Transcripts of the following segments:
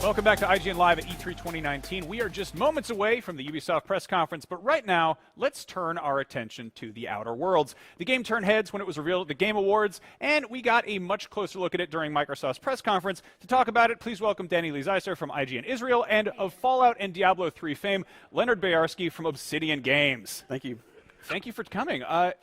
Welcome back to IGN Live at E3 2019. We are just moments away from the Ubisoft press conference, but right now, let's turn our attention to The Outer Worlds. The game turned heads when it was revealed at the Game Awards, and we got a much closer look at it during Microsoft's press conference. To talk about it, please welcome Danny Lee Zeiser from IGN Israel, and of Fallout and Diablo 3 fame, Leonard Boyarsky from Obsidian Games. Thank you. Thank you for coming. Right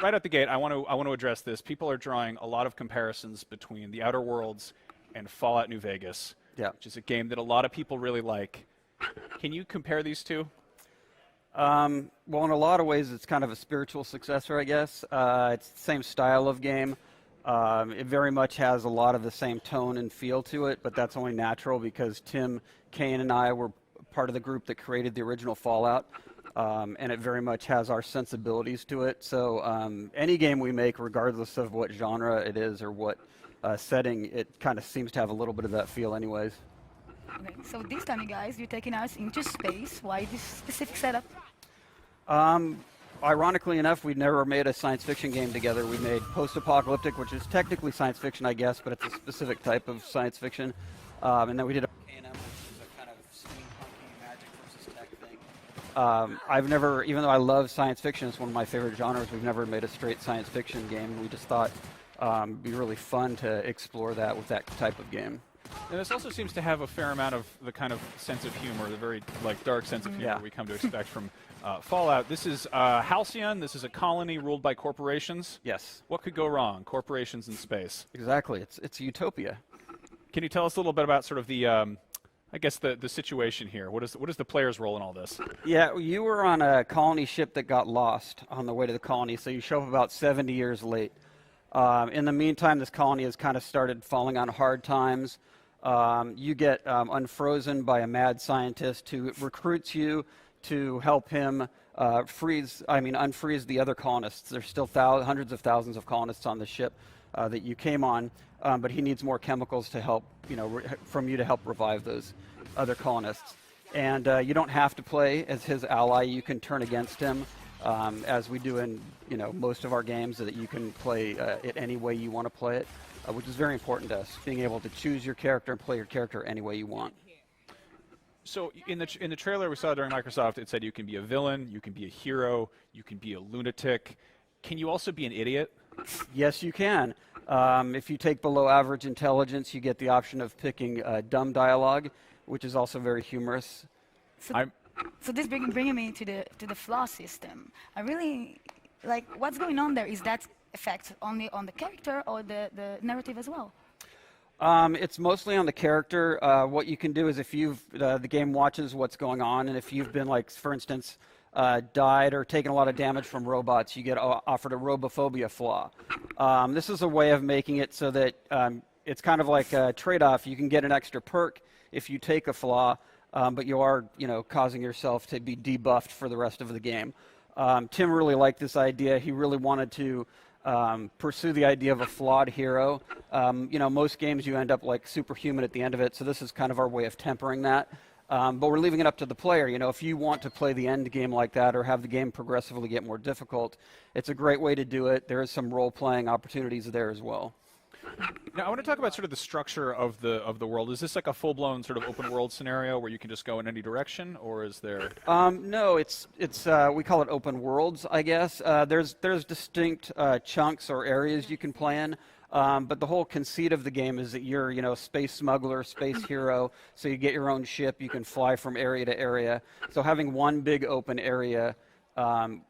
out the gate, I want to address this. People are drawing a lot of comparisons between The Outer Worlds and Fallout New Vegas. Yeah. Which is a game that a lot of people really like. Can you compare these two? Well, in a lot of ways, it's kind of a spiritual successor, I guess. It's the same style of game. It very much has a lot of the same tone and feel to it, but that's only natural because Tim Kaine and I were part of the group that created the original Fallout, and it very much has our sensibilities to it. So any game we make, regardless of what genre it is or what setting, it kind of seems to have a little bit of that feel anyways. Okay, so this time, you guys, you're taking us into space. Why this specific setup? Ironically enough, we'd never made a science fiction game together. We made post-apocalyptic, which is technically science fiction, I guess, but it's a specific type of science fiction. And then we did A&M, which is a kind of steampunky magic versus tech thing. I've never, even though I love science fiction, it's one of my favorite genres, we've never made a straight science fiction game. We just thought it'd be really fun to explore that with that type of game. And this also seems to have a fair amount of the kind of sense of humor, the very dark sense of humor we come to expect from Fallout. This is Halcyon. This is a colony ruled by corporations. Yes. What could go wrong? Corporations in space. Exactly. It's utopia. Can you tell us a little bit about sort of the, I guess the situation here? What is the player's role in all this? Yeah, you were on a colony ship that got lost on the way to the colony, so you show up about 70 years late. In the meantime, this colony has kind of started falling on hard times. You get unfrozen by a mad scientist who recruits you to help him unfreeze the other colonists. There's still hundreds of thousands of colonists on the ship that you came on, but he needs more chemicals to help, from you to help revive those other colonists. And you don't have to play as his ally. You can turn against him. As we do in most of our games, that you can play it any way you want to play it, which is very important to us, being able to choose your character and play your character any way you want. So in the trailer we saw during Microsoft, it said you can be a villain, you can be a hero, you can be a lunatic. Can you also be an idiot? Yes, you can. If you take below average intelligence, you get the option of picking dumb dialogue, which is also very humorous. So this bringing me to the flaw system. I really like what's going on there. Is that effect only on the character or the narrative as well? It's mostly on the character. What you can do is if the game watches what's going on, and if you've been, for instance, died or taken a lot of damage from robots, you get offered a robophobia flaw. This is a way of making it so that it's kind of like a trade-off. You can get an extra perk if you take a flaw. But you are, causing yourself to be debuffed for the rest of the game. Tim really liked this idea. He really wanted to pursue the idea of a flawed hero. Most games you end up like superhuman at the end of it, so this is kind of our way of tempering that. But we're leaving it up to the player. If you want to play the end game like that or have the game progressively get more difficult, it's a great way to do it. There is some role-playing opportunities there as well. Now, I want to talk about sort of the structure of the world. Is this like a full-blown sort of open-world scenario where you can just go in any direction, or is there? No, it's we call it open worlds, I guess. There's distinct chunks or areas you can play in, but the whole conceit of the game is that you're a space smuggler, space hero. So you get your own ship, you can fly from area to area. So having one big open area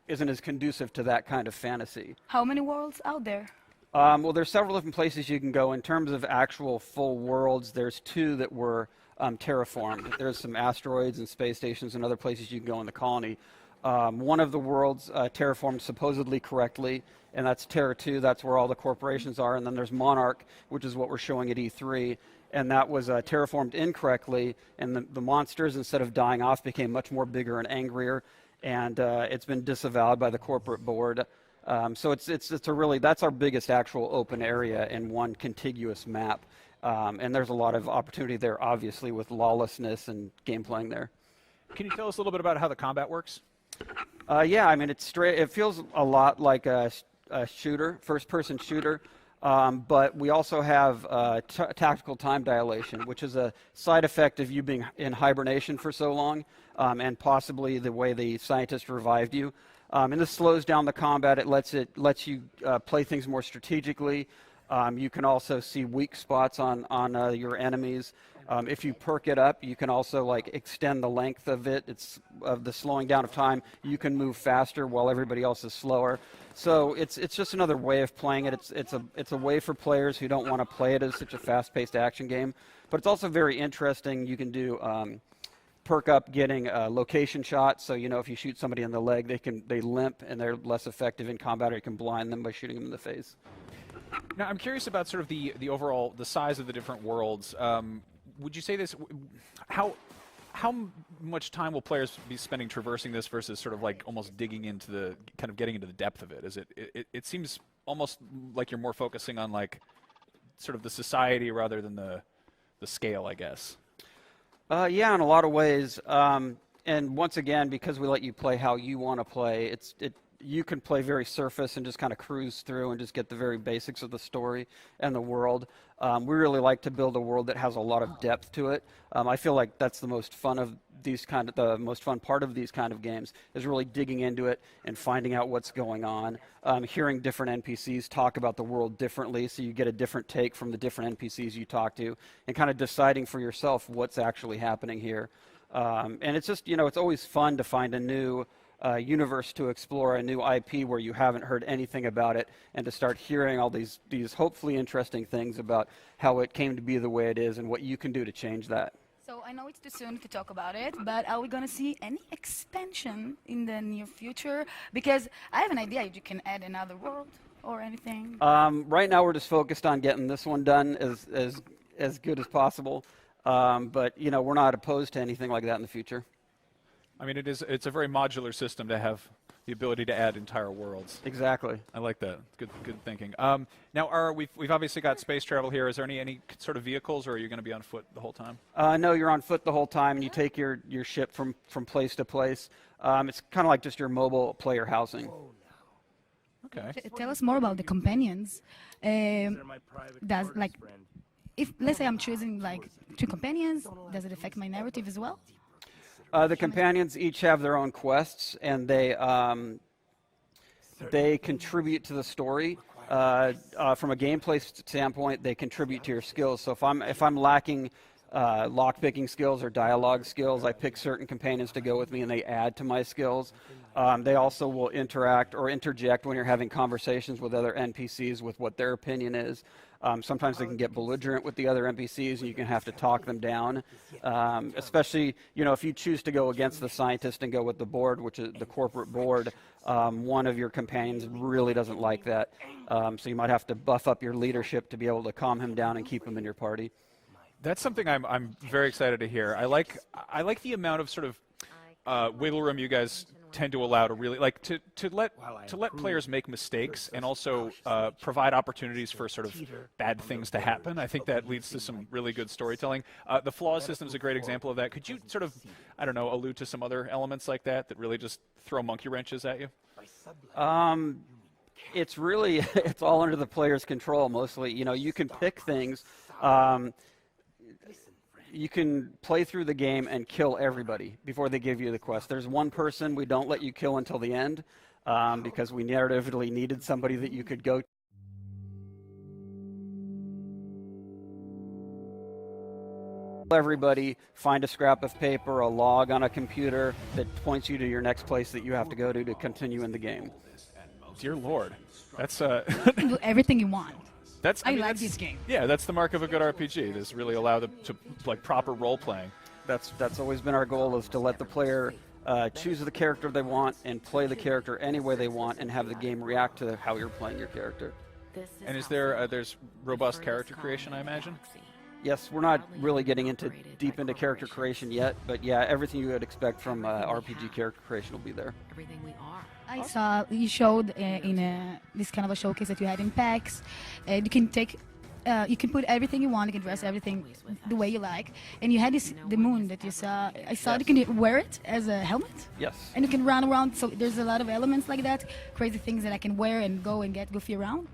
isn't as conducive to that kind of fantasy. How many worlds out there? Well, there's several different places you can go. In terms of actual full worlds, there's two that were terraformed. There's some asteroids and space stations and other places you can go in the colony. One of the worlds terraformed supposedly correctly, and that's Terra 2. That's where all the corporations are. And then there's Monarch, which is what we're showing at E3. And that was terraformed incorrectly, and the monsters, instead of dying off, became much more bigger and angrier. And it's been disavowed by the corporate board. So that's our biggest actual open area in one contiguous map. And there's a lot of opportunity there, obviously, with lawlessness and game playing there. Can you tell us a little bit about how the combat works? Yeah, I mean, it feels a lot like a shooter, first-person shooter. But we also have tactical time dilation, which is a side effect of you being in hibernation for so long, and possibly the way the scientist revived you. And this slows down the combat. It lets you play things more strategically. You can also see weak spots on your enemies. If you perk it up, you can also like extend the length of it. It's of the slowing down of time. You can move faster while everybody else is slower. So it's just another way of playing it. It's a way for players who don't want to play it as such a fast-paced action game. But it's also very interesting. You can do perk up getting a location shots. So you know if you shoot somebody in the leg, they limp and they're less effective in combat, or you can blind them by shooting them in the face. Now I'm curious about sort of the overall size of the different worlds. Would you say this? How much time will players be spending traversing this versus sort of like almost digging into the kind of getting into the depth of it? Is it seems almost like you're more focusing on like sort of the society rather than the scale, I guess. Yeah, in a lot of ways. And once again, because we let you play how you want to play, you can play very surface and just kind of cruise through and just get the very basics of the story and the world. We really like to build a world that has a lot of depth to it. I feel like that's the most fun part of these kind of games is really digging into it and finding out what's going on, hearing different NPCs talk about the world differently, so you get a different take from the different NPCs you talk to, and kind of deciding for yourself what's actually happening here. And it's just, it's always fun to find a new universe to explore, a new IP where you haven't heard anything about it, and to start hearing all these hopefully interesting things about how it came to be the way it is and what you can do to change that. So I know it's too soon to talk about it, but are we going to see any expansion in the near future? Because I have an idea if you can add another world or anything. Right now we're just focused on getting this one done as good as possible. But we're not opposed to anything like that in the future. I mean, it's a very modular system to have the ability to add entire worlds. Exactly. I like that. Good thinking. Now, we've obviously got space travel here. Is there any sort of vehicles, or are you going to be on foot the whole time? No, you're on foot the whole time, and you take your ship from place to place. It's kind of like just your mobile player housing. Okay. Tell us more about the companions. Does if let's say I'm choosing like 2 companions, does it affect my narrative as well? The companions each have their own quests, and they contribute to the story. From a gameplay standpoint, they contribute to your skills. So if I'm lacking lock-picking skills or dialogue skills, I pick certain companions to go with me, and they add to my skills. They also will interact or interject when you're having conversations with other NPCs with what their opinion is. Sometimes they can get belligerent with the other NPCs, and you can have to talk them down. Especially, if you choose to go against the scientist and go with the board, which is the corporate board, one of your companions really doesn't like that. So you might have to buff up your leadership to be able to calm him down and keep him in your party. That's something I'm very excited to hear. I like the amount of sort of wiggle room you guys tend to allow to really to let players make mistakes and also provide opportunities for sort of bad things to happen. I think that leads to some really good storytelling. The flaws system is a great example of that. Could you sort of, I don't know, allude to some other elements like that really just throw monkey wrenches at you? It's really it's all under the player's control mostly. You can pick things. You can play through the game and kill everybody before they give you the quest. There's one person we don't let you kill until the end because we narratively needed somebody that you could go to. Everybody find a scrap of paper, a log on a computer that points you to your next place that you have to go to continue in the game. Dear Lord, that's You can do everything you want. I like this game. Yeah, that's the mark of a good RPG. This really allow them to like proper role playing. That's always been our goal, is to let the player choose the character they want and play the character any way they want, and have the game react to how you're playing your character. And is there there's robust character creation, I imagine? Yes, we're not really getting deep into character creation yet, but yeah, everything you would expect from RPG character creation will be there. Everything we are. I saw you showed in this kind of a showcase that you had in PAX. You can you can put everything you want. You can dress everything the way you like. And you had the moon that you saw. I saw you can wear it as a helmet. Yes. And you can run around. So there's a lot of elements like that, crazy things that I can wear and go and get goofy around.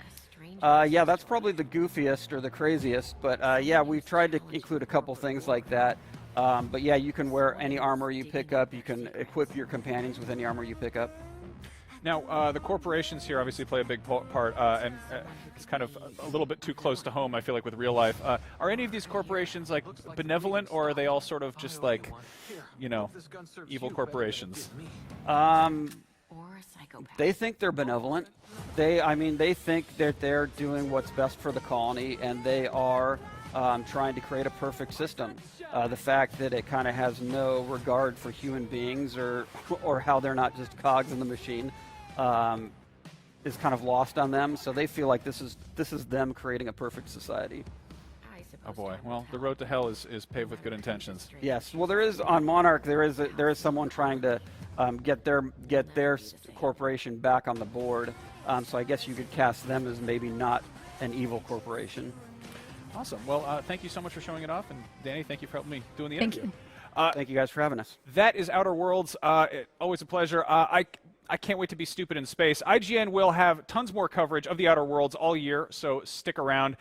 Yeah, that's probably the goofiest or the craziest, but yeah, we've tried to include a couple things like that. But yeah, you can wear any armor you pick up. You can equip your companions with any armor you pick up. Now, the corporations here obviously play a big part, and it's kind of a little bit too close to home, I feel like, with real life. Are any of these corporations, like, benevolent, or are they all sort of just, like, you know, evil corporations? They think they're benevolent. They think that they're doing what's best for the colony, and they are trying to create a perfect system. The fact that it kind of has no regard for human beings or how they're not just cogs in the machine is kind of lost on them. So they feel like this is them creating a perfect society. Oh boy! Well, the road to hell is paved with good intentions. Yes. Well, there is on Monarch. There is someone trying to get their corporation back on the board. So I guess you could cast them as maybe not an evil corporation. Awesome. Well, thank you so much for showing it off, and Danny, thank you for helping me doing the Thank interview. you. Thank you guys for having us. That is Outer Worlds. Always a pleasure. I can't wait to be stupid in space. IGN will have tons more coverage of the Outer Worlds all year, so stick around.